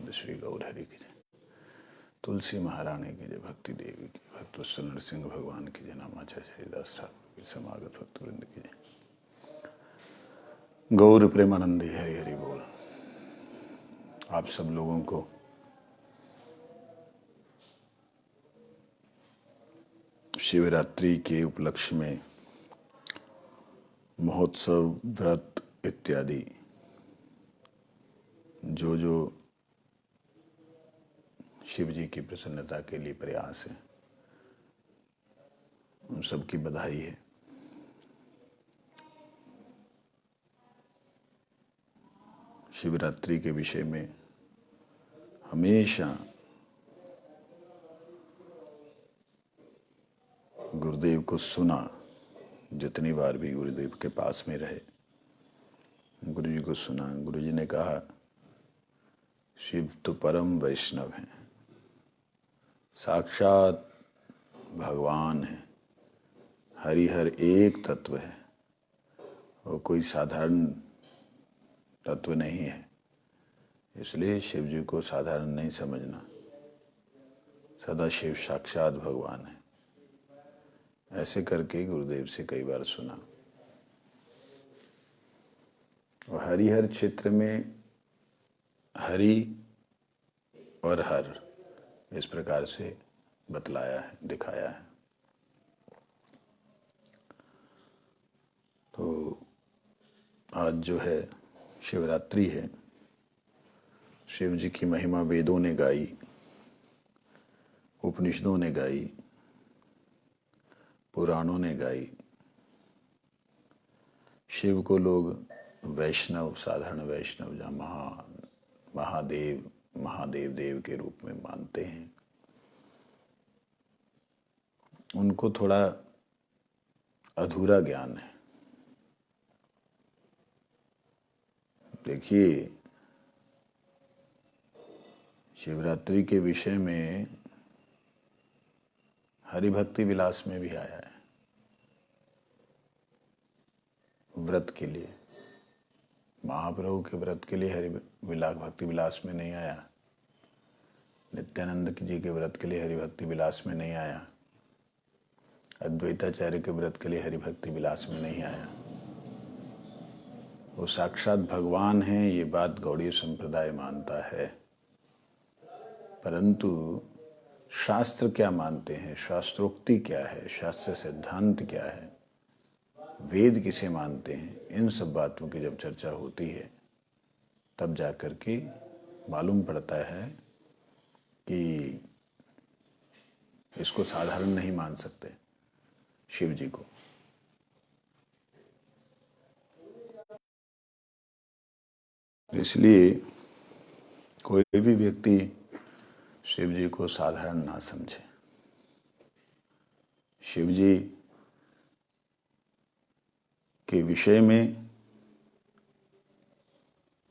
गोविंद श्री गौर हरि की जय। तुलसी महारानी की जय। भक्ति देवी की, भक्त वत्सल नरसिंह भगवान की जय। नामाचार्य हरिदास ठाकुर की समागत भक्त वृंद की जय। गौर प्रेमानंदी हरि हरि बोल। आप सब लोगों को शिवरात्रि के उपलक्ष्य में महोत्सव, व्रत इत्यादि जो शिव जी की प्रसन्नता के लिए प्रयास है, उन सबकी बधाई है। शिवरात्रि के विषय में हमेशा गुरुदेव को सुना, जितनी बार भी गुरुदेव के पास में रहे, गुरु जी को सुना। गुरु जी ने कहा, शिव तो परम वैष्णव हैं, साक्षात भगवान है, हरिहर एक तत्व है, वो कोई साधारण तत्व नहीं है, इसलिए शिव जी को साधारण नहीं समझना, सदा शिव साक्षात भगवान है। ऐसे करके गुरुदेव से कई बार सुना। और हरिहर क्षेत्र में हरि और हर इस प्रकार से बतलाया है, दिखाया है। तो आज जो है शिवरात्रि है। शिव जी की महिमा वेदों ने गाई, उपनिषदों ने गाई, पुराणों ने गाई। शिव को लोग वैष्णव, साधारण वैष्णव या महादेव देव के रूप में मानते हैं। उनको थोड़ा अधूरा ज्ञान है। देखिए, शिवरात्रि के विषय में हरिभक्ति विलास में भी आया है। व्रत के लिए, महाप्रभु के व्रत के लिए भक्ति विलास में नहीं आया। नित्यानंद जी के व्रत के लिए हरिभक्ति विलास में नहीं आया। अद्वैताचार्य के व्रत के लिए हरिभक्ति विलास में नहीं आया। वो साक्षात भगवान हैं, ये बात गौड़ीय संप्रदाय मानता है। परंतु शास्त्र क्या मानते हैं, शास्त्रोक्ति क्या है, शास्त्र सिद्धांत क्या है, वेद किसे मानते हैं, इन सब बातों की जब चर्चा होती है तब जाकर के मालूम पड़ता है कि इसको साधारण नहीं मान सकते शिव जी को। इसलिए कोई भी व्यक्ति शिव जी को साधारण ना समझे। शिव जी के विषय में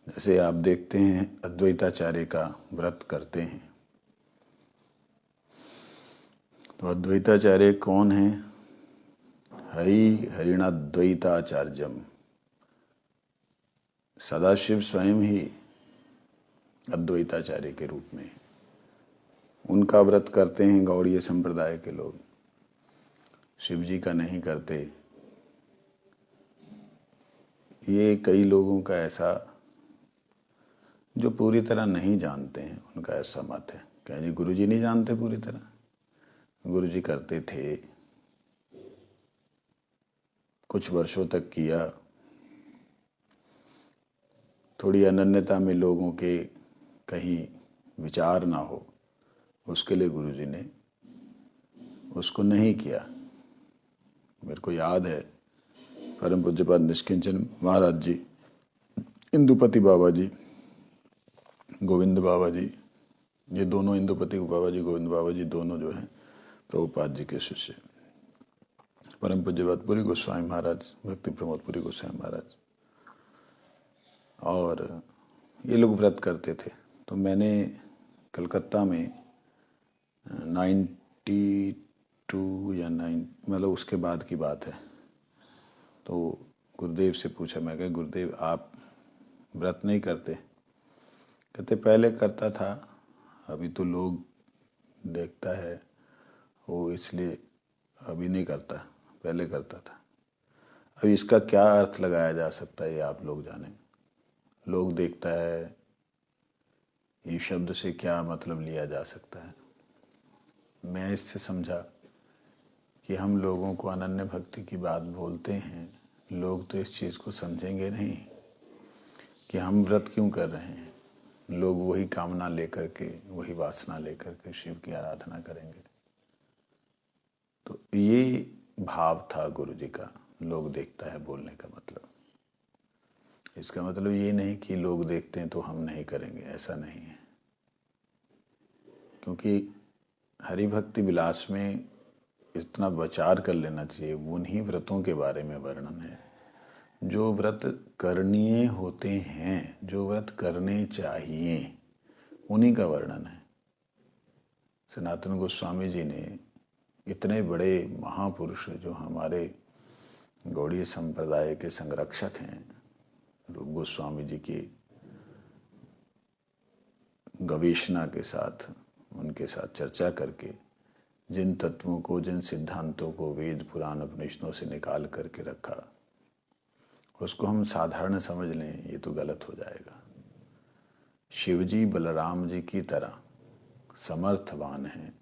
जैसे आप देखते हैं, अद्वैताचार्य का व्रत करते हैं, तो अद्वैताचार्य कौन है? हरिणाद्वैताचार्यम। सदाशिव स्वयं ही अद्वैताचार्य के रूप में उनका व्रत करते हैं गौड़ीय संप्रदाय के लोग। शिव जी का नहीं करते। ये कई लोगों का ऐसा, जो पूरी तरह नहीं जानते हैं, उनका ऐसा मत है। क्या जी गुरु जी नहीं जानते पूरी तरह? गुरु जी करते थे, कुछ वर्षों तक किया। थोड़ी अनन्यता में लोगों के कहीं विचार ना हो, उसके लिए गुरु जी ने उसको नहीं किया। मेरे को याद है, परम पूज्यपाद निष्किंचन महाराज जी, इंदुपति बाबा जी, गोविंद बाबा जी, ये दोनों, इंदुपति बाबा जी, गोविंद बाबा जी, दोनों जो हैं प्रभुपाद जी के शिष्य। परम पूज्यपाद पुरी गोस्वामी महाराज, भक्ति प्रमोद पुरी गोस्वामी महाराज, और ये लोग व्रत करते थे। तो मैंने कलकत्ता में 92 या 9, मतलब उसके बाद की बात है, तो गुरुदेव से पूछा, मैं कहा गुरुदेव आप व्रत नहीं करते? कहते पहले करता था, अभी तो लोग देखता है वो, इसलिए अभी नहीं करता, पहले करता था। अब इसका क्या अर्थ लगाया जा सकता है ये आप लोग जाने। लोग देखता है, ये शब्द से क्या मतलब लिया जा सकता है। मैं इससे समझा कि हम लोगों को अनन्य भक्ति की बात बोलते हैं, लोग तो इस चीज़ को समझेंगे नहीं कि हम व्रत क्यों कर रहे हैं। लोग वही कामना लेकर के, वही वासना लेकर के शिव की आराधना करेंगे। तो ये भाव था गुरु जी का, लोग देखता है बोलने का मतलब। इसका मतलब ये नहीं कि लोग देखते हैं तो हम नहीं करेंगे, ऐसा नहीं है। क्योंकि हरि भक्ति विलास में इतना विचार कर लेना चाहिए, उन्हीं व्रतों के बारे में वर्णन है जो व्रत करनीय होते हैं, जो व्रत करने चाहिए, उन्हीं का वर्णन है। सनातन गोस्वामी जी ने, इतने बड़े महापुरुष जो हमारे गौड़ीय संप्रदाय के संरक्षक हैं, रूप गोस्वामी जी की गवेषणा के साथ, उनके साथ चर्चा करके जिन तत्वों को, जिन सिद्धांतों को वेद पुराण उपनिषदों से निकाल करके रखा, उसको हम साधारण समझ लें ये तो गलत हो जाएगा। शिवजी बलराम जी की तरह समर्थवान हैं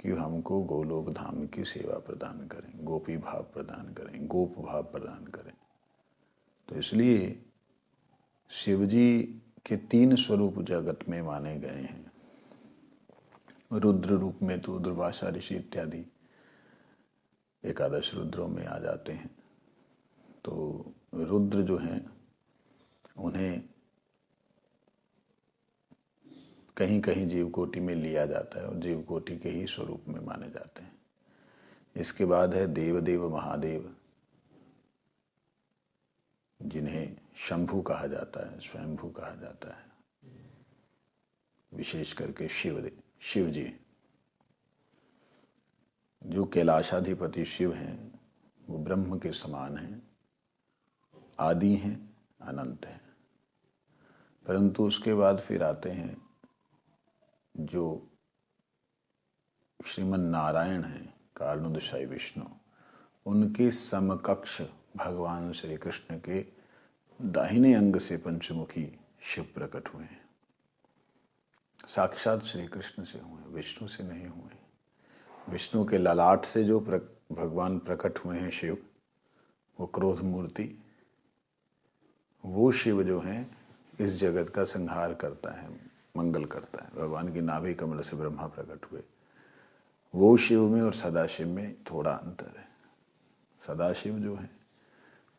कि हमको गोलोक धाम की सेवा प्रदान करें, गोपी भाव प्रदान करें, गोप भाव प्रदान करें। तो इसलिए शिवजी के 3 स्वरूप जगत में माने गए हैं। रुद्र रूप में तो दुर्वासा ऋषि इत्यादि एकादश रुद्रों में आ जाते हैं। तो रुद्र जो हैं उन्हें कहीं कहीं जीवकोटि में लिया जाता है और जीवकोटि के ही स्वरूप में माने जाते हैं। इसके बाद है देवदेव महादेव, जिन्हें शंभु कहा जाता है, स्वयंभू कहा जाता है। विशेष करके शिव जी जो कैलाशाधिपति शिव हैं, वो ब्रह्म के समान हैं, आदि हैं, अनंत हैं। परंतु उसके बाद फिर आते हैं जो श्रीमन नारायण हैं, कारणोदशाई विष्णु, उनके समकक्ष भगवान श्री कृष्ण के दाहिने अंग से पंचमुखी शिव प्रकट हुए हैं। साक्षात श्री कृष्ण से हुए, विष्णु से नहीं हुए। विष्णु के ललाट से जो भगवान प्रकट हुए हैं शिव, वो क्रोध मूर्ति, वो शिव जो हैं इस जगत का संहार करता है, मंगल करता है। भगवान की नाभि कमल से ब्रह्मा प्रकट हुए। वो शिव में और सदाशिव में थोड़ा अंतर है। सदाशिव जो है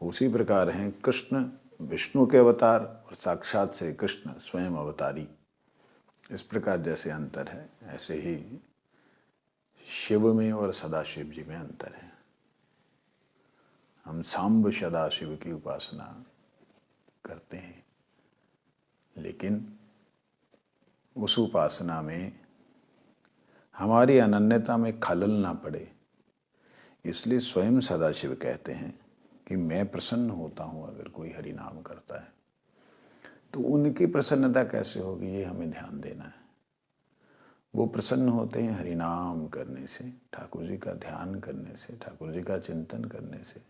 उसी प्रकार हैं कृष्ण, विष्णु के अवतार, और साक्षात श्री कृष्ण स्वयं अवतारी। इस प्रकार जैसे अंतर है, ऐसे ही शिव में और सदाशिव जी में अंतर है। हम सांब सदाशिव की उपासना करते हैं, लेकिन उस उपासना में हमारी अनन्यता में खलल ना पड़े, इसलिए स्वयं सदाशिव कहते हैं कि मैं प्रसन्न होता हूँ अगर कोई हरि नाम करता है। तो उनकी प्रसन्नता कैसे होगी, ये हमें ध्यान देना है। वो प्रसन्न होते हैं हरि नाम करने से, ठाकुर जी का ध्यान करने से, ठाकुर जी का चिंतन करने से।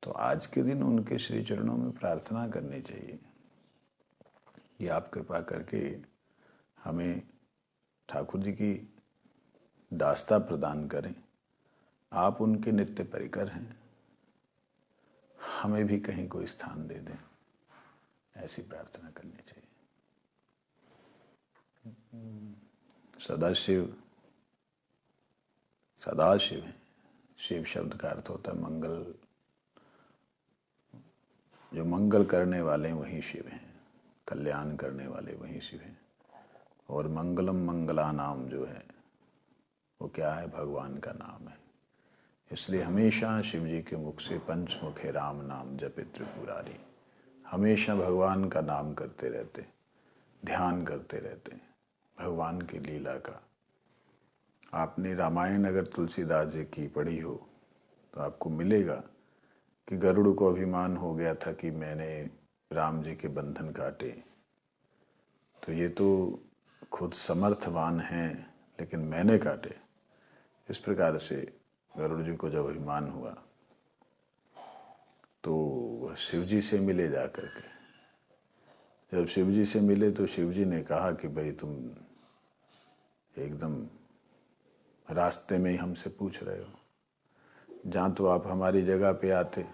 तो आज के दिन उनके श्री चरणों में प्रार्थना करनी चाहिए कि आप कृपा करके हमें ठाकुर जी की दास्ता प्रदान करें। आप उनके नित्य परिकर हैं, हमें भी कहीं कोई स्थान दे दें, ऐसी प्रार्थना करनी चाहिए। सदाशिव, सदाशिव हैं। शिव शब्द का अर्थ होता है मंगल। जो मंगल करने वाले वही शिव हैं, कल्याण करने वाले वही शिव हैं। और मंगलम मंगला नाम जो है वो क्या है, भगवान का नाम है। इसलिए हमेशा शिव जी के मुख से पंचमुखे राम नाम जपित त्रिपुरारी, हमेशा भगवान का नाम करते रहते, ध्यान करते रहते भगवान की लीला का। आपने रामायण अगर तुलसीदास जी की पढ़ी हो तो आपको मिलेगा कि गरुड़ को अभिमान हो गया था कि मैंने राम जी के बंधन काटे, तो ये तो खुद समर्थवान हैं लेकिन मैंने काटे। इस प्रकार से गरुड़ जी को जब अभिमान हुआ तो वह शिव जी से मिले जा कर के। जब शिव जी से मिले तो शिव जी ने कहा कि भाई तुम एकदम रास्ते में ही हमसे पूछ रहे हो, जहाँ तो आप हमारी जगह पे आते,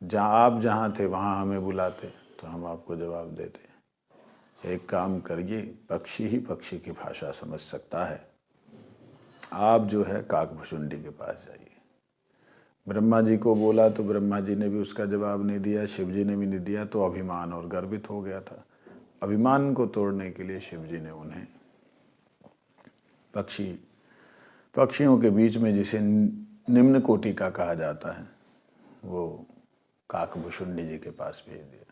जहाँ थे वहाँ हमें बुलाते तो हम आपको जवाब देते। एक काम करिए, पक्षी ही पक्षी की भाषा समझ सकता है, आप जो है काकभुशुंडी के पास जाइए। ब्रह्मा जी को बोला तो ब्रह्मा जी ने भी उसका जवाब नहीं दिया, शिव जी ने भी नहीं दिया, तो अभिमान और गर्वित हो गया था। अभिमान को तोड़ने के लिए शिव जी ने उन्हें पक्षियों के बीच में जिसे निम्न कोटि का कहा जाता है वो काकभुशुंडी जी के पास भेज दिया।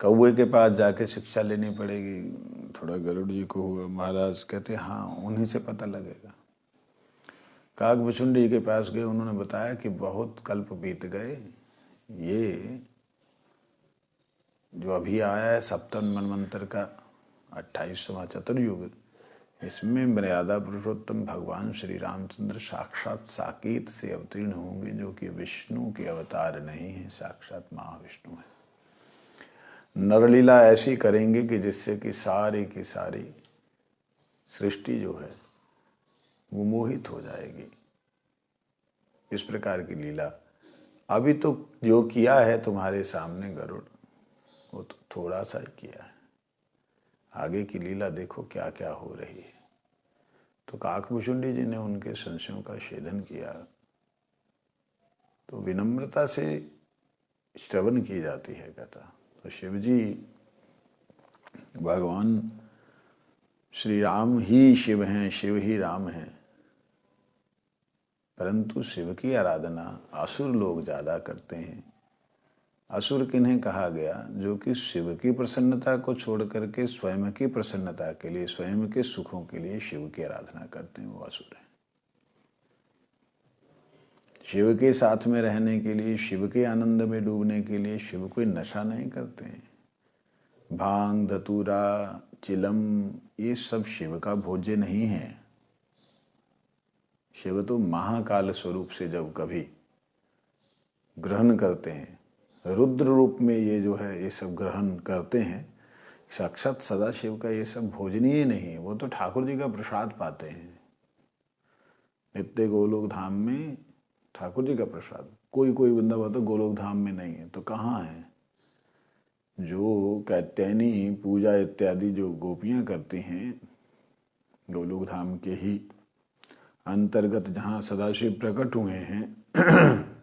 कौवे के पास जाके शिक्षा लेनी पड़ेगी, थोड़ा गरुड़ जी को हुआ। महाराज कहते हाँ उन्हीं से पता लगेगा। काकभुशुंडी के पास गए, उन्होंने बताया कि बहुत कल्प बीत गए, ये जो अभी आया है सप्तम मनवंतर का 28वां चतुर्युग, इसमें मर्यादा पुरुषोत्तम भगवान श्री रामचंद्र साक्षात साकेत से अवतीर्ण होंगे, जो कि विष्णु के अवतार नहीं है, साक्षात महाविष्णु है। नरलीला ऐसी करेंगे कि जिससे कि सारी की सारी सृष्टि जो है वो मोहित हो जाएगी। इस प्रकार की लीला अभी तो जो किया है तुम्हारे सामने गरुड़, वो तो थोड़ा सा ही किया है, आगे की लीला देखो क्या क्या हो रही है। तो काकभुशुंडी जी ने उनके संशयों का छेदन किया। तो विनम्रता से श्रवण की जाती है कथा। तो शिव जी भगवान श्री राम ही शिव हैं, शिव ही राम हैं, परंतु शिव की आराधना असुर लोग ज़्यादा करते हैं। असुर किन्हें कहा गया? जो कि शिव की प्रसन्नता को छोड़ करके स्वयं की प्रसन्नता के लिए, स्वयं के सुखों के लिए शिव की आराधना करते हैं, वो असुर हैं। शिव के साथ में रहने के लिए, शिव के आनंद में डूबने के लिए शिव कोई नशा नहीं करते हैं। भांग, धतूरा, चिलम, ये सब शिव का भोज्य नहीं है। शिव तो महाकाल स्वरूप से जब कभी ग्रहण करते हैं, रुद्र रूप में ये जो है ये सब ग्रहण करते हैं, साक्षात सदाशिव का ये सब भोजनीय नहीं है, वो तो ठाकुर जी का प्रसाद पाते हैं। नित्य गोलोक धाम में ठाकुर जी का प्रसाद, कोई बंदा बोलता गोलोक धाम में नहीं है, तो कहाँ है? जो कात्यायनी पूजा इत्यादि जो गोपियाँ करती हैं गोलोक धाम के ही अंतर्गत जहाँ सदाशिव प्रकट हुए हैं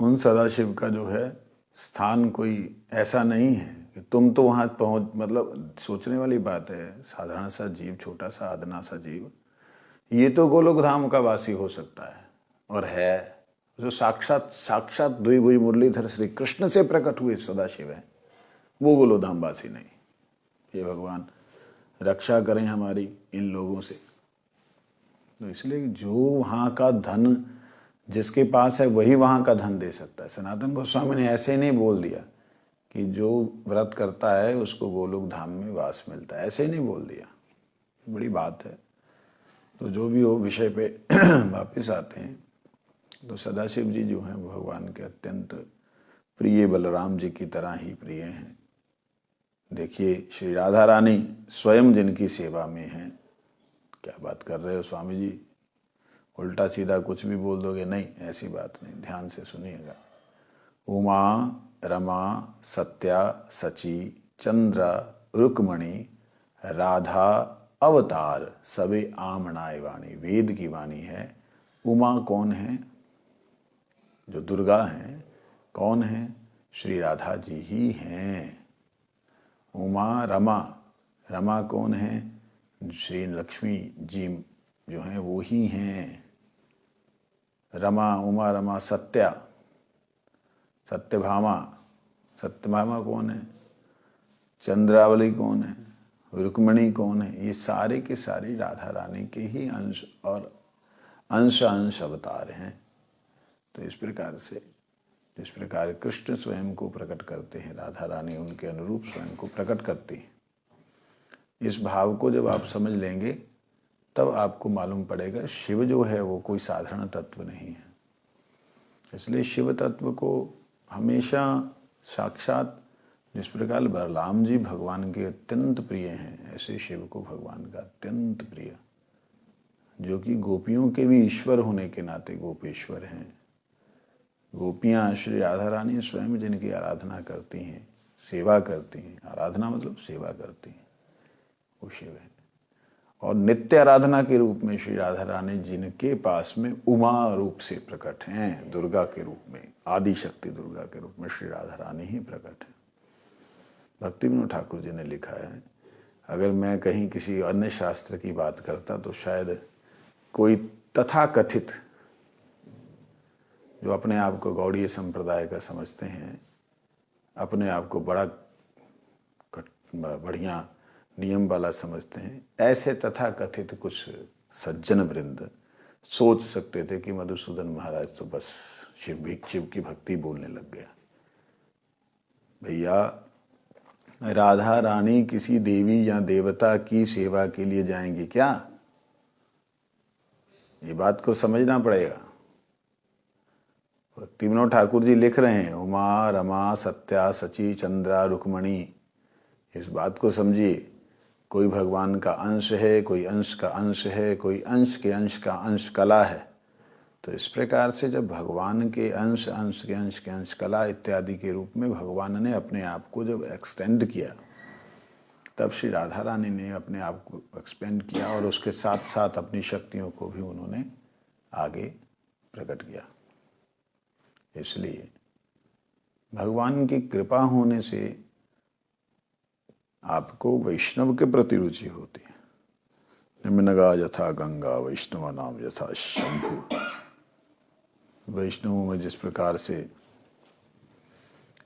उन सदाशिव का जो है स्थान कोई ऐसा नहीं है कि तुम तो वहाँ पहुँच, मतलब सोचने वाली बात है। साधारण सा जीव, छोटा सा अदना सा जीव, ये तो गोलोक धाम का वासी हो सकता है और है, जो साक्षात द्विभुज मुरलीधर श्री कृष्ण से प्रकट हुए सदाशिव है, वो गोलोक धाम वासी नहीं। ये भगवान रक्षा करें हमारी इन लोगों से। तो इसलिए जो वहाँ का धन जिसके पास है वही वहाँ का धन दे सकता है। सनातन गोस्वामी ने ऐसे ही नहीं बोल दिया कि जो व्रत करता है उसको गोलोक धाम में वास मिलता है, ऐसे ही नहीं बोल दिया, बड़ी बात है। तो जो भी हो विषय पे वापस आते हैं, तो सदाशिव जी जो हैं भगवान के अत्यंत प्रिय, बलराम जी की तरह ही प्रिय हैं। देखिए श्री राधा रानी स्वयं जिनकी सेवा में हैं। क्या बात कर रहे हो स्वामी जी, उल्टा सीधा कुछ भी बोल दोगे? नहीं, ऐसी बात नहीं, ध्यान से सुनिएगा। उमा, रमा, सत्या, सची, चंद्र, रुक्मणी, राधा अवतार सबे आमनाय वाणी, वेद की वाणी है। उमा कौन है? जो दुर्गा हैं, कौन है? श्री राधा जी ही हैं। उमा, रमा कौन है? श्री लक्ष्मी जी जो हैं वो ही हैं। रमा, उमा, रमा, सत्यभामा कौन है? चंद्रावली कौन है? रुक्मणी कौन है? ये सारे के सारे राधा रानी के ही अंश और अंश अवतार हैं। तो इस प्रकार से जिस प्रकार कृष्ण स्वयं को प्रकट करते हैं, राधा रानी उनके अनुरूप स्वयं को प्रकट करती हैं। इस भाव को जब आप समझ लेंगे तब आपको मालूम पड़ेगा शिव जो है वो कोई साधारण तत्व नहीं है। इसलिए शिव तत्व को हमेशा साक्षात, जिस प्रकार बलराम जी भगवान के अत्यंत प्रिय हैं, ऐसे शिव को भगवान का अत्यंत प्रिय, जो कि गोपियों के भी ईश्वर होने के नाते गोपेश्वर हैं। गोपियाँ श्री राधा रानी स्वयं जिनकी आराधना करती हैं, सेवा करती हैं, आराधना मतलब सेवा करती हैं, वो शिव है। और नित्य आराधना के रूप में श्री राधा रानी जिनके पास में उमा रूप से प्रकट हैं, दुर्गा के रूप में, आदि शक्ति दुर्गा के रूप में श्री राधा रानी ही प्रकट है। भक्ति विनोद ठाकुर जी ने लिखा है, अगर मैं कहीं किसी अन्य शास्त्र की बात करता तो शायद कोई तथाकथित जो अपने आप को गौड़ीय संप्रदाय का समझते हैं, अपने आप को बड़ा बढ़िया नियम वाला समझते हैं, ऐसे तथाकथित कुछ सज्जन वृंद सोच सकते थे कि मधुसूदन महाराज तो बस शिव की भक्ति बोलने लग गया। भैया, राधा रानी किसी देवी या देवता की सेवा के लिए जाएंगी क्या? ये बात को समझना पड़ेगा। भक्ति विनोद ठाकुर जी लिख रहे हैं, उमा रमा सत्या सची चंद्रा रुक्मणी। इस बात को समझिए, कोई भगवान का अंश है, कोई अंश का अंश है, कोई अंश के अंश का अंश कला है। तो इस प्रकार से जब भगवान के अंश, अंश के अंश के अंश कला इत्यादि के रूप में भगवान ने अपने आप को जब एक्सटेंड किया, तब श्री राधा रानी ने अपने आप को एक्सपेंड किया और उसके साथ साथ अपनी शक्तियों को भी उन्होंने आगे प्रकट किया। इसलिए भगवान की कृपा होने से आपको वैष्णव के प्रति रुचि होती है। निम्नगा यथा गंगा वैष्णव नाम यथा शंभु। वैष्णवों में जिस प्रकार से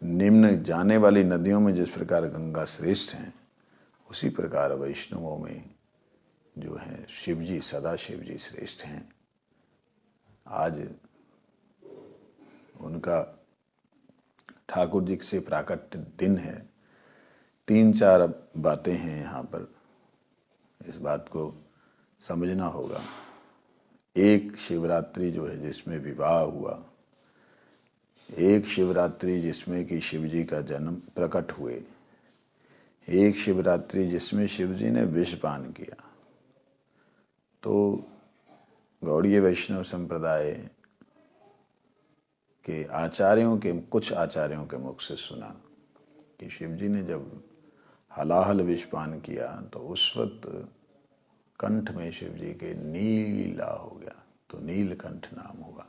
निम्न जाने वाली नदियों में जिस प्रकार गंगा श्रेष्ठ हैं, उसी प्रकार वैष्णवों में जो है शिवजी, सदा शिवजी श्रेष्ठ हैं। आज उनका ठाकुर जी से प्राकट्य दिन है। 3-4 बातें हैं यहाँ पर, इस बात को समझना होगा। एक शिवरात्रि जो है जिसमें विवाह हुआ, एक शिवरात्रि जिसमें कि शिवजी का जन्म प्रकट हुए, एक शिवरात्रि जिसमें शिवजी ने विषपान किया। तो गौड़ीय वैष्णव संप्रदाय के आचार्यों के, कुछ आचार्यों के मुख से सुना कि शिवजी ने जब हलाहल विषपान किया तो उस वक्त कंठ में शिवजी के नीला हो गया, तो नीलकंठ नाम हुआ।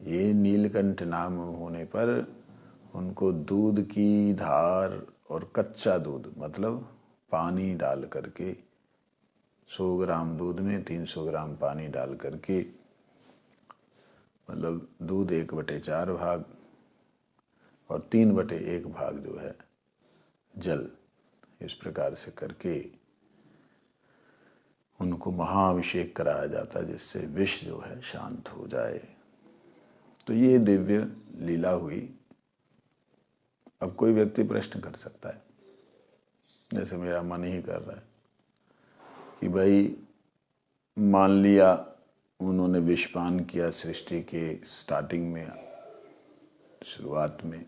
ये नीलकंठ नाम होने पर उनको दूध की धार और कच्चा दूध, मतलब पानी डाल करके 100 ग्राम दूध में 300 ग्राम पानी डाल करके, मतलब दूध 1/4 भाग और 3/1 भाग जो है जल, इस प्रकार से करके उनको महाअभिषेक कराया जाता है, जिससे विष जो है शांत हो जाए। तो ये दिव्य लीला हुई। अब कोई व्यक्ति प्रश्न कर सकता है, जैसे मेरा मन ही कर रहा है कि भाई मान लिया उन्होंने विषपान किया सृष्टि के स्टार्टिंग में, शुरुआत में,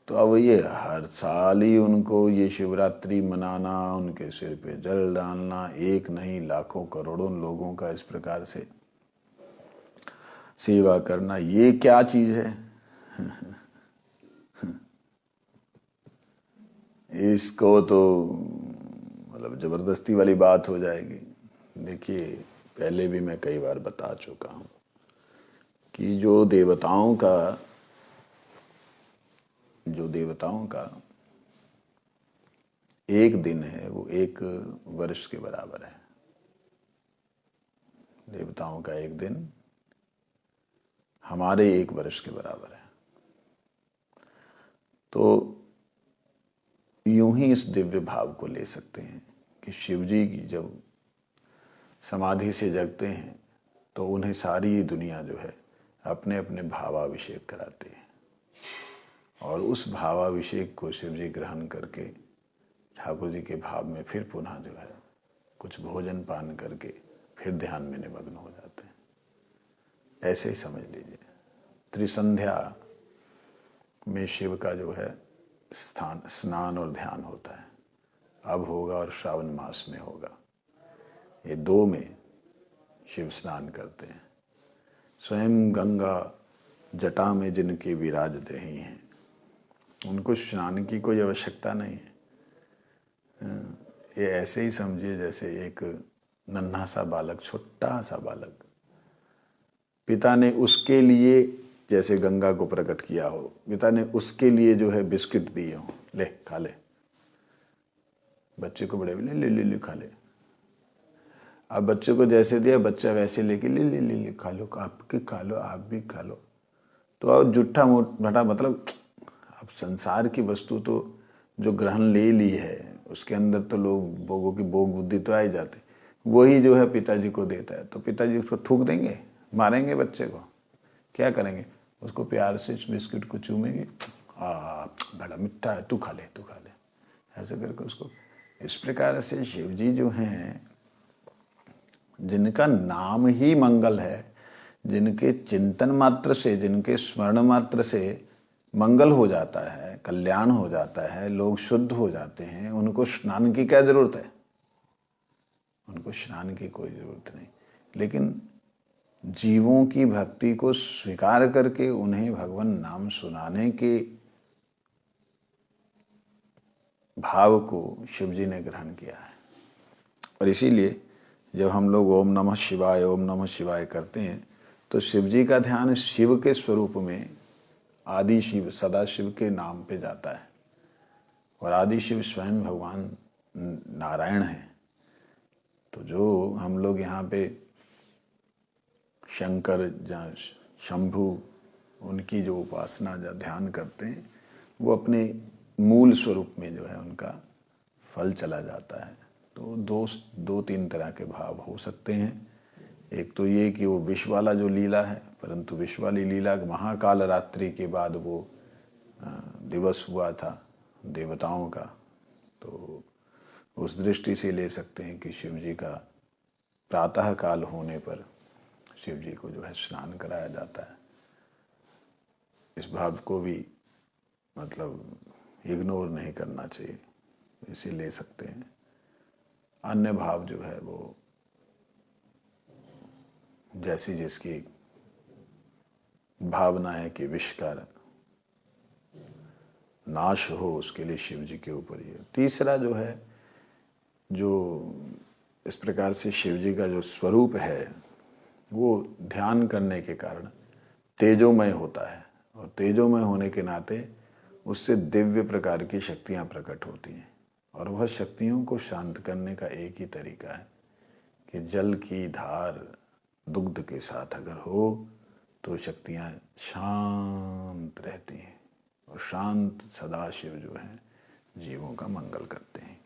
तो अब ये हर साल ही उनको ये शिवरात्रि मनाना, उनके सिर पे जल डालना, एक नहीं लाखों करोड़ों लोगों का इस प्रकार से सेवा करना, ये क्या चीज है? इसको तो मतलब जबरदस्ती वाली बात हो जाएगी। देखिए, पहले भी मैं कई बार बता चुका हूं कि जो देवताओं का एक दिन है वो 1 वर्ष के बराबर है। देवताओं का एक दिन हमारे 1 वर्ष के बराबर है। तो यूं ही इस दिव्य भाव को ले सकते हैं कि शिवजी की जब समाधि से जगते हैं तो उन्हें सारी दुनिया जो है अपने अपने भावाभिषेक कराते हैं और उस भावाभिषेक को शिव जी ग्रहण करके ठाकुर जी के भाव में फिर पुनः जो है कुछ भोजन पान करके फिर ध्यान में निमग्न हो जाते हैं। ऐसे ही समझ लीजिए, त्रिसंध्या में शिव का जो है स्नान और ध्यान होता है। अब होगा और श्रावण मास में होगा। ये 2 में शिव स्नान करते हैं। स्वयं गंगा जटा में जिनके विराजत रही हैं उनको स्नान की कोई आवश्यकता नहीं है। ये ऐसे ही समझिए जैसे एक नन्हा सा बालक, छोटा सा बालक, पिता ने उसके लिए जैसे गंगा को प्रकट किया हो, पिता ने उसके लिए जो है बिस्किट दिए हो, ले खा ले। बच्चे को बड़े ले ले ले ले खा ले। अब बच्चे को जैसे दिया बच्चा वैसे लेके ले ले ले ले खा लो, आपके खा लो, आप भी खा लो। तो अब जुट्ठा मोटा मतलब अब संसार की वस्तु तो जो ग्रहण ले ली है उसके अंदर तो लोगों की भोग बुद्धि तो आ ही जाती, वही जो है पिताजी को देता है तो पिताजी उसको थूक देंगे, मारेंगे बच्चे को, क्या करेंगे? उसको प्यार से इस बिस्किट को चूमेंगे, बड़ा मिठा है, तू खा ले तू खा ले, ऐसे करके उसको। इस प्रकार से शिव जी जो हैं जिनका नाम ही मंगल है, जिनके चिंतन मात्र से, जिनके स्मरण मात्र से मंगल हो जाता है, कल्याण हो जाता है, लोग शुद्ध हो जाते हैं, उनको स्नान की क्या जरूरत है? उनको स्नान की कोई जरूरत नहीं। लेकिन जीवों की भक्ति को स्वीकार करके उन्हें भगवान नाम सुनाने के भाव को शिव जी ने ग्रहण किया है। और इसीलिए जब हम लोग ओम नमः शिवाय करते हैं तो शिव जी का ध्यान शिव के स्वरूप में, आदि शिव सदाशिव के नाम पे जाता है। और आदि शिव स्वयं भगवान नारायण हैं। तो जो हम लोग यहाँ पे शंकर जहाँ शंभु उनकी जो उपासना या ध्यान करते हैं वो अपने मूल स्वरूप में जो है उनका फल चला जाता है। तो 2-3 तरह के भाव हो सकते हैं। एक तो ये कि वो विष वाला जो लीला है, परंतु विष वाली लीला महाकाल रात्रि के बाद वो दिवस हुआ था देवताओं का, तो उस दृष्टि से ले सकते हैं कि शिव जी का प्रातः काल होने पर शिव जी को जो है स्नान कराया जाता है। इस भाव को भी मतलब इग्नोर नहीं करना चाहिए, इसे ले सकते हैं। अन्य भाव जो है वो जैसी जिसकी भावना है कि विष का नाश हो उसके लिए शिव जी के ऊपर ही है। तीसरा जो है, जो इस प्रकार से शिव जी का जो स्वरूप है वो ध्यान करने के कारण तेजोमय होता है, और तेजोमय होने के नाते उससे दिव्य प्रकार की शक्तियां प्रकट होती हैं। और वह शक्तियों को शांत करने का एक ही तरीका है कि जल की धार दुग्ध के साथ अगर हो तो शक्तियां शांत रहती हैं, और शांत सदाशिव जो हैं जीवों का मंगल करते हैं।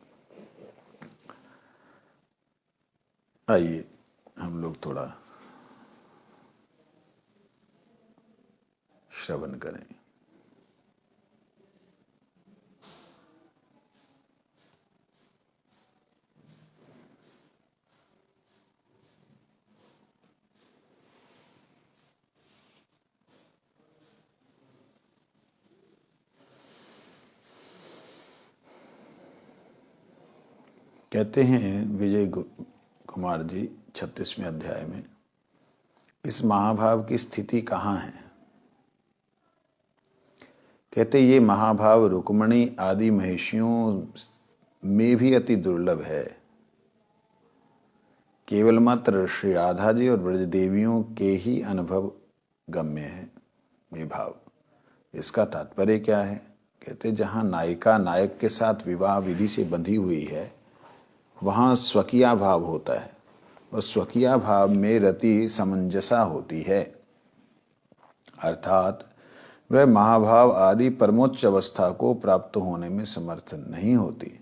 आइए हम लोग थोड़ा श्रवण करें। कहते हैं विजय कुमार जी 36वें अध्याय में, इस महाभाव की स्थिति कहाँ है? कहते ये महाभाव रुक्मणी आदि महिषियों में भी अति दुर्लभ है, केवल मात्र श्री राधा जी और ब्रज देवियों के ही अनुभव गम्य है ये भाव। इसका तात्पर्य क्या है? कहते जहाँ नायिका नायक के साथ विवाह विधि से बंधी हुई है वहाँ स्वकीया भाव होता है, और स्वकीया भाव में रति समंजसा होती है, अर्थात वह महाभाव आदि परमोच्च अवस्था को प्राप्त होने में समर्थ नहीं होती।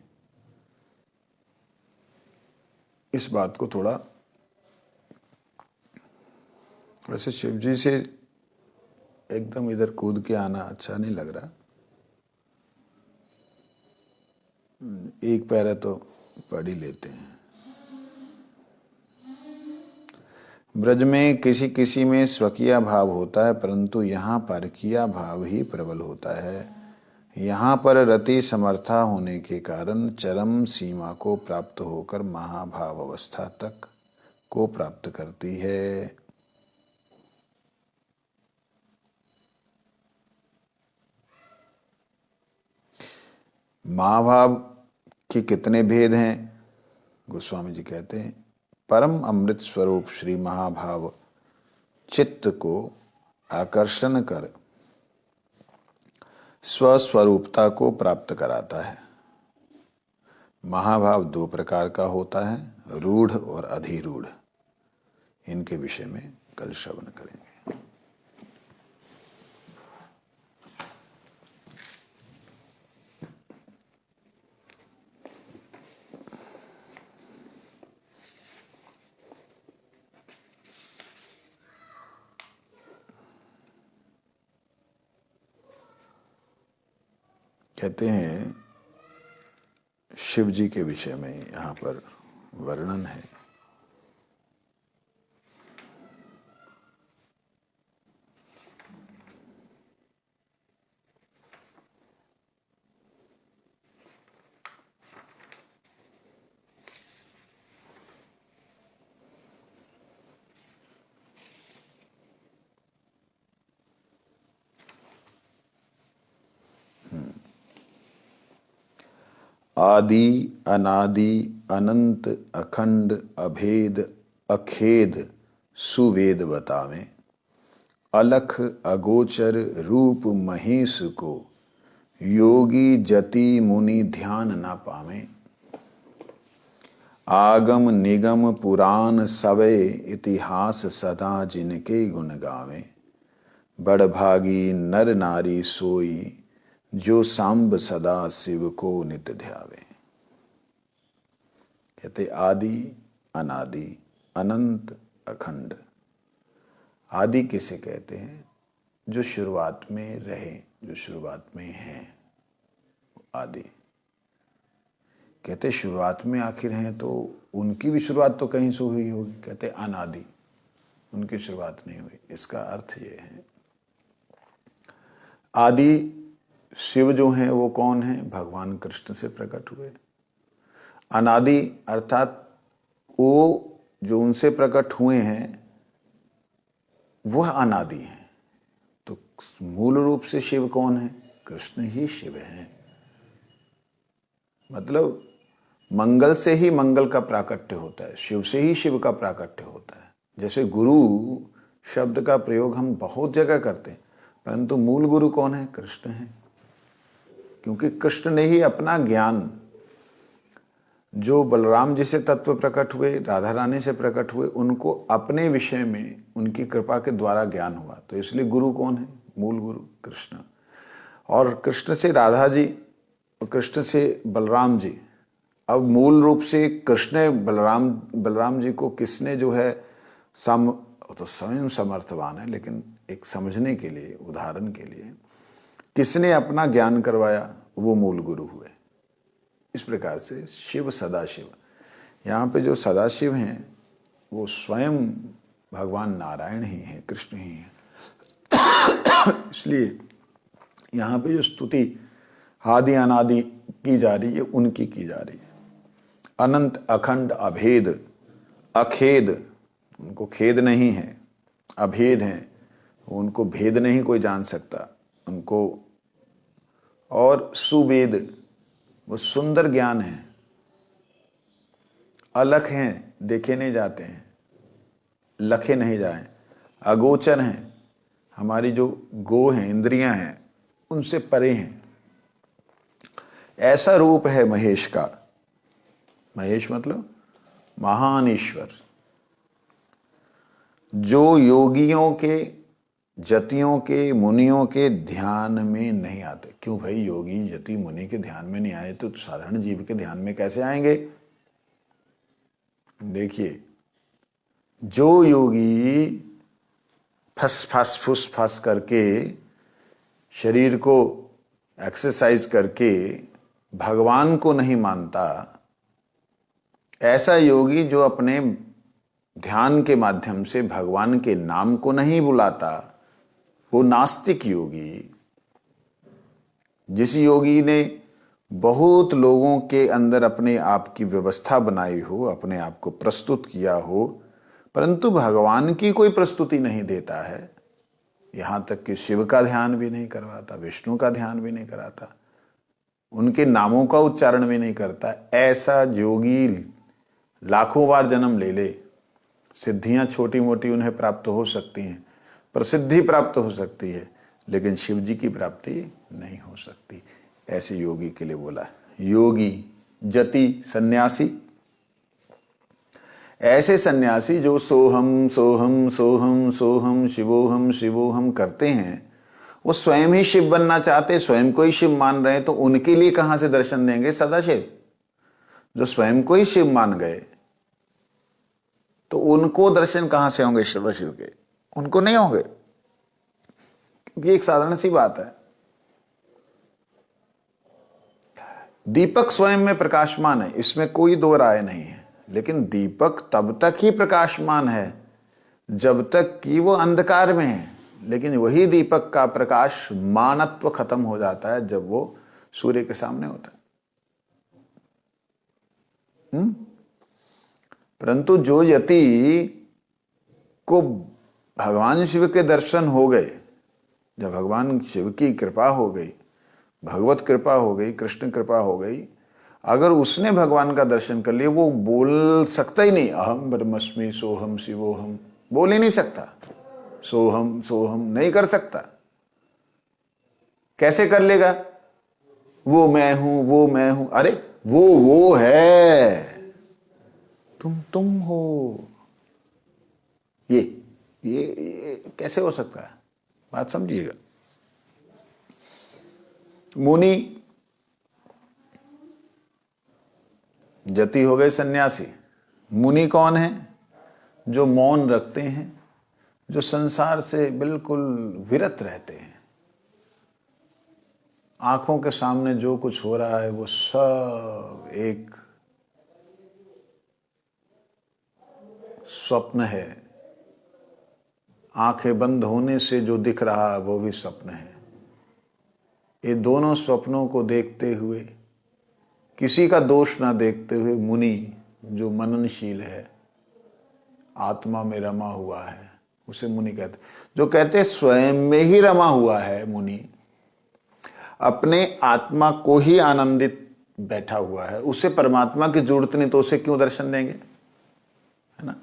इस बात को थोड़ा, वैसे शिव जी से एकदम इधर कूद के आना अच्छा नहीं लग रहा। एक पैरा तो पढ़ ही लेते हैं। ब्रज में किसी किसी में स्वकीय भाव होता है, परंतु यहाँ परकीय भाव ही प्रबल होता है। यहाँ पर रति समर्था होने के कारण चरम सीमा को प्राप्त होकर महाभाव अवस्था तक को प्राप्त करती है। महाभाव के कितने भेद हैं? गोस्वामी जी कहते हैं, परम अमृत स्वरूप श्री महाभाव चित्त को आकर्षण कर स्वस्वरूपता को प्राप्त कराता है। महाभाव दो प्रकार का होता है, रूढ़ और अधिरूढ़। इनके विषय में कल श्रवण करेंगे। कहते हैं शिव जी के विषय में यहाँ पर वर्णन है। आदि अनादि अनंत अखंड अभेद अखेद सुवेद बतावें, अलख अगोचर रूप महेश को योगी जति मुनि ध्यान न पावें। आगम निगम पुराण सवय इतिहास सदा जिनके गुण गावें, बड़भागी नर नारी सोई जो सांब सदा शिव को नित ध्यावे। कहते आदि अनादि अनंत अखंड। आदि किसे कहते हैं? जो शुरुआत में रहे, जो शुरुआत में है, आदि। कहते शुरुआत में आखिर हैं तो उनकी भी शुरुआत तो कहीं से हुई होगी। कहते अनादि, उनकी शुरुआत नहीं हुई। इसका अर्थ ये है, आदि शिव जो हैं वो कौन हैं? भगवान कृष्ण से प्रकट हुए। अनादि अर्थात वो जो उनसे प्रकट हुए हैं वह अनादि हैं। तो मूल रूप से शिव कौन है? कृष्ण ही शिव हैं। मतलब मंगल से ही मंगल का प्राकट्य होता है, शिव से ही शिव का प्राकट्य होता है। जैसे गुरु शब्द का प्रयोग हम बहुत जगह करते हैं, परंतु मूल गुरु कौन है? कृष्ण है। क्योंकि कृष्ण ने ही अपना ज्ञान, जो बलराम जी से तत्व प्रकट हुए, राधा रानी से प्रकट हुए, उनको अपने विषय में उनकी कृपा के द्वारा ज्ञान हुआ। तो इसलिए गुरु कौन है? मूल गुरु कृष्ण। और कृष्ण से राधा जी, कृष्ण से बलराम जी। अब मूल रूप से कृष्ण बलराम जी को किसने जो है तो स्वयं समर्थवान है, लेकिन एक समझने के लिए, उदाहरण के लिए, किसने अपना ज्ञान करवाया? वो मूल गुरु हुए। इस प्रकार से शिव सदाशिव, यहाँ पे जो सदाशिव हैं वो स्वयं भगवान नारायण ही हैं, कृष्ण ही हैं। इसलिए यहाँ पे जो स्तुति आदि अनादि की जा रही है, उनकी की जा रही है। अनंत अखंड अभेद अखेद, उनको खेद नहीं है। अभेद हैं, उनको भेद नहीं कोई जान सकता उनको। और सुवेद, वो सुंदर ज्ञान है। अलख हैं, देखे नहीं जाते हैं, लखे नहीं जाए। अगोचर हैं, हमारी जो गो हैं, इंद्रियां हैं, उनसे परे हैं। ऐसा रूप है महेश का। महेश मतलब महान ईश्वर, जो योगियों के, जतियों के, मुनियों के ध्यान में नहीं आते। क्यों भाई? योगी जति मुनि के ध्यान में नहीं आए तो साधारण जीव के ध्यान में कैसे आएंगे? देखिए, जो योगी फस फस फुस फस करके शरीर को एक्सरसाइज करके भगवान को नहीं मानता, ऐसा योगी जो अपने ध्यान के माध्यम से भगवान के नाम को नहीं बुलाता, वो नास्तिक योगी। जिस योगी ने बहुत लोगों के अंदर अपने आप की व्यवस्था बनाई हो, अपने आप को प्रस्तुत किया हो, परंतु भगवान की कोई प्रस्तुति नहीं देता है, यहां तक कि शिव का ध्यान भी नहीं करवाता, विष्णु का ध्यान भी नहीं कराता, उनके नामों का उच्चारण भी नहीं करता, ऐसा योगी लाखों बार जन्म ले ले, सिद्धियां छोटी मोटी उन्हें प्राप्त हो सकती हैं, प्रसिद्धि प्राप्त हो सकती है, लेकिन शिव जी की प्राप्ति नहीं हो सकती। ऐसे योगी के लिए बोला योगी, जति, सन्यासी। ऐसे सन्यासी जो सोहम सोहम सोहम सोहम शिवोहम शिवोहम करते हैं, वो स्वयं ही शिव बनना चाहते, स्वयं को ही शिव मान रहे हैं, तो उनके लिए कहां से दर्शन देंगे सदाशिव? जो स्वयं को ही शिव मान गए तो उनको दर्शन कहां से होंगे सदाशिव के? उनको नहीं होंगे, क्योंकि एक साधारण सी बात है, दीपक स्वयं में प्रकाशमान है, इसमें कोई दो राय नहीं है, लेकिन दीपक तब तक ही प्रकाशमान है जब तक कि वो अंधकार में है, लेकिन वही दीपक का प्रकाश मानत्व खत्म हो जाता है जब वो सूर्य के सामने होता है। परंतु जो यति को भगवान शिव के दर्शन हो गए, जब भगवान शिव की कृपा हो गई, भगवत कृपा हो गई, कृष्ण कृपा हो गई, अगर उसने भगवान का दर्शन कर लिया, वो बोल सकता ही नहीं अहम ब्रह्मस्मि सोहम शिवोहम, बोल ही नहीं सकता, सोहम सोहम नहीं कर सकता। कैसे कर लेगा? वो मैं हूं, वो मैं हूं, अरे वो है, तुम हो। ये कैसे हो सकता है? बात समझिएगा। मुनि जति हो गए सन्यासी। मुनि कौन है? जो मौन रखते हैं, जो संसार से बिल्कुल विरत रहते हैं, आंखों के सामने जो कुछ हो रहा है वो सब एक स्वप्न है, आंखें बंद होने से जो दिख रहा है वो भी स्वप्न है। ये दोनों स्वप्नों को देखते हुए, किसी का दोष ना देखते हुए, मुनि जो मननशील है, आत्मा में रमा हुआ है, उसे मुनि कहते। जो कहते स्वयं में ही रमा हुआ है मुनि, अपने आत्मा को ही आनंदित बैठा हुआ है, उसे परमात्मा की जरूरत नहीं, तो उसे क्यों दर्शन देंगे, है ना?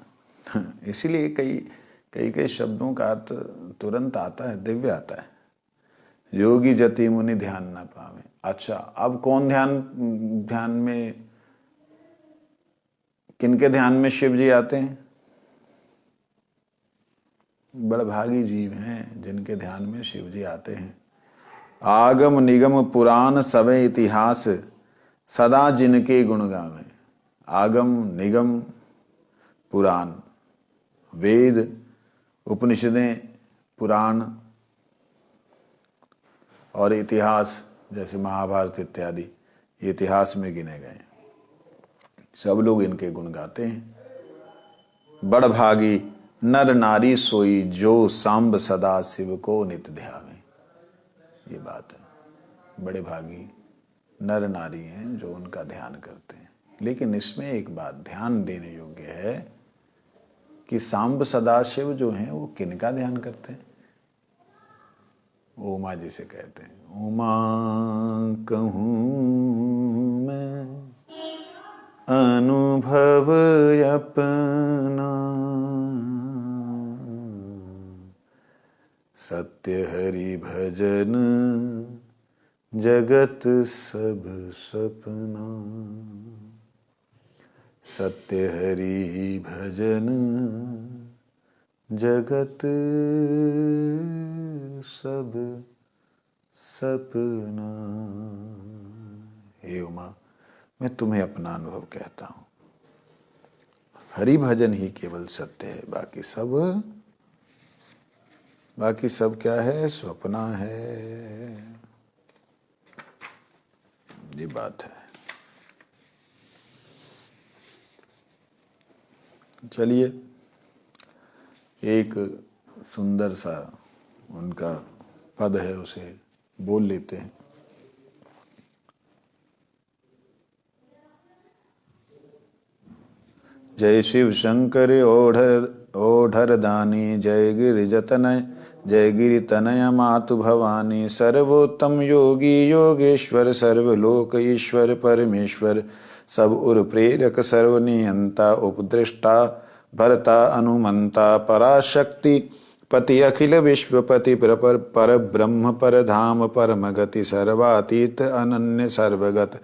इसीलिए कई शब्दों का अर्थ तुरंत आता है, दिव्य आता है। योगी जति मुनि ध्यान ना पावे। अच्छा, अब कौन ध्यान में, किनके ध्यान में शिव जी आते हैं? बड़भागी जीव हैं जिनके ध्यान में शिव जी आते हैं। आगम निगम पुराण सवे इतिहास, सदा जिनके गुण गावे। आगम निगम पुराण, वेद, उपनिषदें, पुराण और इतिहास जैसे महाभारत इत्यादि, ये इतिहास में गिने गए हैं। सब लोग इनके गुण गाते हैं। बड़भागी नर नारी सोई, जो सांब सदा शिव को नित ध्यावे। ये बात है, बड़े भागी नर नारी हैं जो उनका ध्यान करते हैं। लेकिन इसमें एक बात ध्यान देने योग्य है कि सांब सदाशिव जो हैं वो किनका ध्यान करते हैं? उमा जी से कहते हैं, उमा कहूँ मैं अनुभव अपना, सत्य हरि भजन जगत सब सपना। सत्य हरि भजन जगत सब सपना। हे उमा, मैं तुम्हें अपना अनुभव कहता हूँ, हरि भजन ही केवल सत्य है, बाकी सब बाकी सब क्या है, स्वप्न है। ये बात है। चलिए एक सुंदर सा उनका पद है, उसे बोल लेते हैं। जय शिव शंकर ओढ़र दानी, जय गिरि जतनय जय गिरि तनय मातु भवानी। सर्वोत्तम योगी योगेश्वर, सर्वलोक ईश्वर परमेश्वर। सब उर प्रेरक सर्वनियंता, उपदृष्टा भरता अनुमंता। पराशक्ति पति अखिल विश्वपति, पर ब्रह्म पर धाम परम गति। सर्वातीत अनन्य सर्वगत,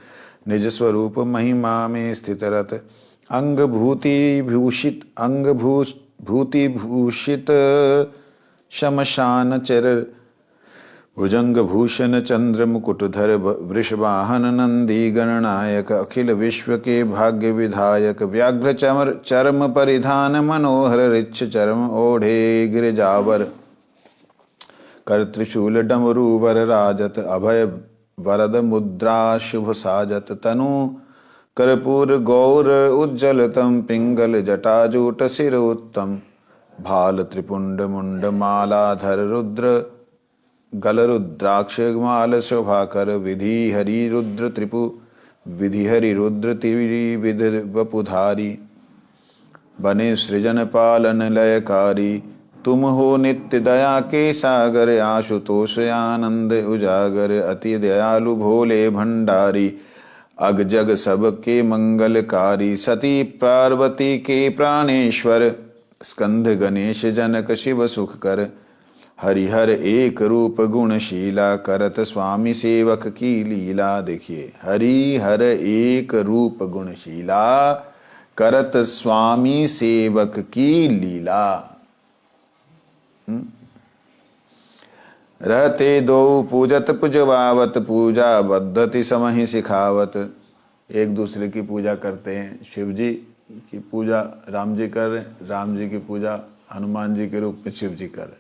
निज स्वरूप महिमा में स्थित रत। अंग भूति भूषित शमशान चर, भुजंग भूषण चंद्र मुकुटधर। वृषवाहन नंदी गणनायक, अखिल विश्व के भाग्य विधायक। व्याघ्र चर्म परिधान, मनोहर ऋक्ष चर्म ओढ़े गिरजावर। कर त्रिशूल डमरू वर राजत, अभय वरद मुद्रा शुभ साजत। तनु कर्पूर गौर उज्जल तम, पिंगल जटाजूट सिर उत्तम। भाल त्रिपुंड मुंड मालाधर, रुद्र गल रुद्राक्ष माल शोभाकर। विधि हरि रुद्र त्रिविध वपुधारी। बने सृजन पालन लयकारी, तुम हो नित्य दया के सागर। आशुतोष आनंद उजागर, अति दयालु भोले भंडारी। अग जग सब के मंगलकारी, सती पार्वती के प्राणेश्वर। स्कंद गणेश जनक शिव सुख कर। हरिहर एक रूप गुणशीला, करत स्वामी सेवक की लीला। देखिए, हरिहर एक रूप गुणशीला, करत स्वामी सेवक की लीला। रहते दो पूजत पुजवावत, पूजा पद्धति समहि सिखावत। एक दूसरे की पूजा करते हैं। शिव जी की पूजा राम जी कर रहे हैं, राम जी की पूजा हनुमान जी के रूप में शिव जी कर रहे हैं।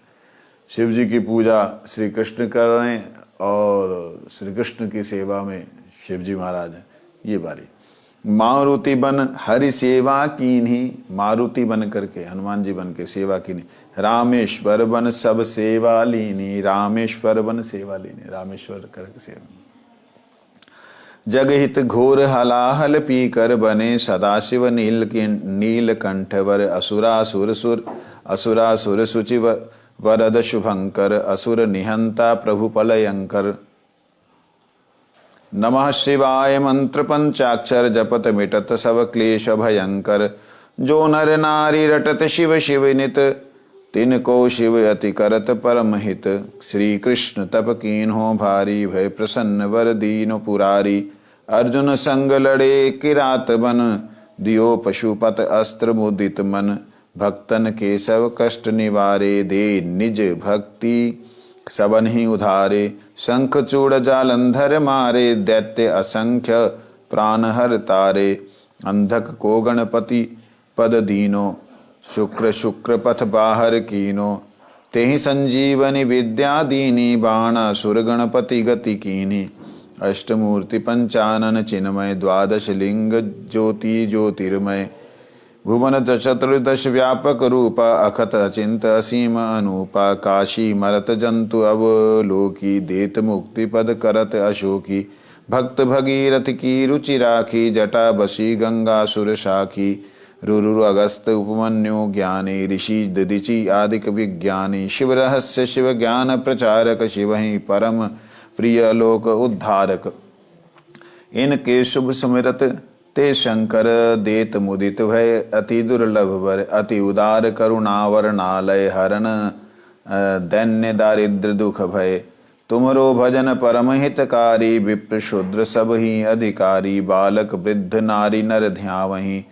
शिव जी की पूजा श्री कृष्ण कर रहे हैं और श्री कृष्ण की सेवा में शिव जी महाराज हैं। ये बारी मारुति बन हरि सेवा कीन्ही, मारुति बन करके हनुमान जी बन के सेवा कीन्ही। रामेश्वर बन सब सेवा लीनी, रामेश्वर बन सेवा लीनी, रामेश्वर करके सेवा। जगहित घोर हलाहल पी कर, बने सदाशिव नीलकंठवर। असुरासुर सुचि वरद शुभंकर, असुर निहंता प्रभु पलयंकर। नमः शिवाय मंत्र पंचाक्षर, जपत मिटत सब क्लेश भयंकर। जो नर नारी रटत शिव शिव नित, तिनको शिव अति करत परम हित। श्री कृष्ण तप कीन्हो भारी, भय प्रसन्न वर दीनो पुरारी। अर्जुन संग लड़े किरात बन, दियो पशुपत अस्त्र मुदित मन। भक्तन के सब कष्ट निवारे, दे निज भक्ति सबन ही उधारे। शंख चूड़ जालंधर मारे, दैत्य असंख्य प्राण हर तारे। अंधक को गणपति पद दीनो, शुक्र शुक्र पथ बाहर कीनो। तेहि संजीवनी विद्या दीनी, बाणासुर गणपति गति कीनी। अष्टमूर्ति पंचानन चिन्मय, द्वादश लिंग ज्योति ज्योतिर्मय। भुवन चतुर्दश व्यापक रूपा, अखत अचिंत असीम अनूपा। काशी मरत जंतु अवलोकी, देत मुक्ति पद करत अशोकी। भक्त भगीरथ की रुचि राखी, जटा बसी गंगा सुर शाखी। रुरु अगस्त उपमन्यु ज्ञानी, ऋषि ददिचि आदिक विज्ञानी। शिव रहस्य शिव ज्ञान प्रचारक, शिव ही परम प्रिय लोक उद्धारक। इनके शुभ सुमिरत ते शंकर, देत मुदित भय अति दुर्लभ वर। अति उदार करुणावर नालय, हरण दैन्य दारिद्र दुख भय। तुमरो भजन परम हितकारी, विप्र शूद्र सब ही अधिकारी। बालक वृद्ध नारी नर ध्यावहीं,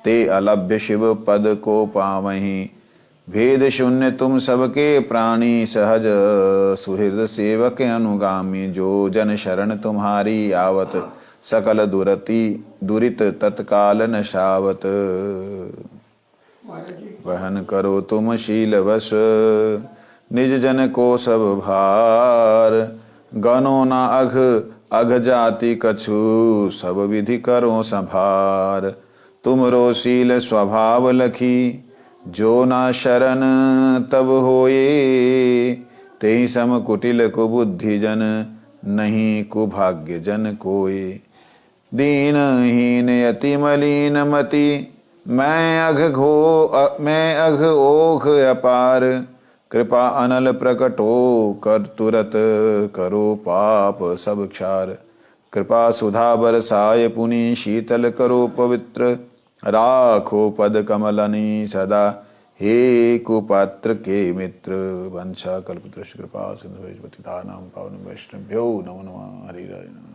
ते अलभ्य शिव पद को पावहीं। भेद शून्य तुम सबके प्राणी, सहज सुहृद सेवक अनुगामी। जो जन शरण तुम्हारी आवत, सकल दुरित तत्काल नशावत। वहन करो तुम शीलवश, निज जन को सब भार। गनो न अघ अघ जाति कछु, सब विधि करो संभार। तुमरो शील स्वभाव लखी, जो ना शरण तब होए। तेहि सम कुटिल कुबुद्धि जन, नहीं कुभाग्य जन कोय। दीनहीन यति मलीन मति, मैं अघ ओघ अपार। कृपा अनल प्रकटो कर तुरत, करो पाप सब क्षार। कृपा सुधा बरसाय पुनि, शीतल करो पवित्र। राखो पद कमलनि सदा, हे कुपात्र के मित्र। वंशा कल्पतरुष कृपा सिंधु पतितानां पावनेभ्यो नमो नमः। हरि हरि।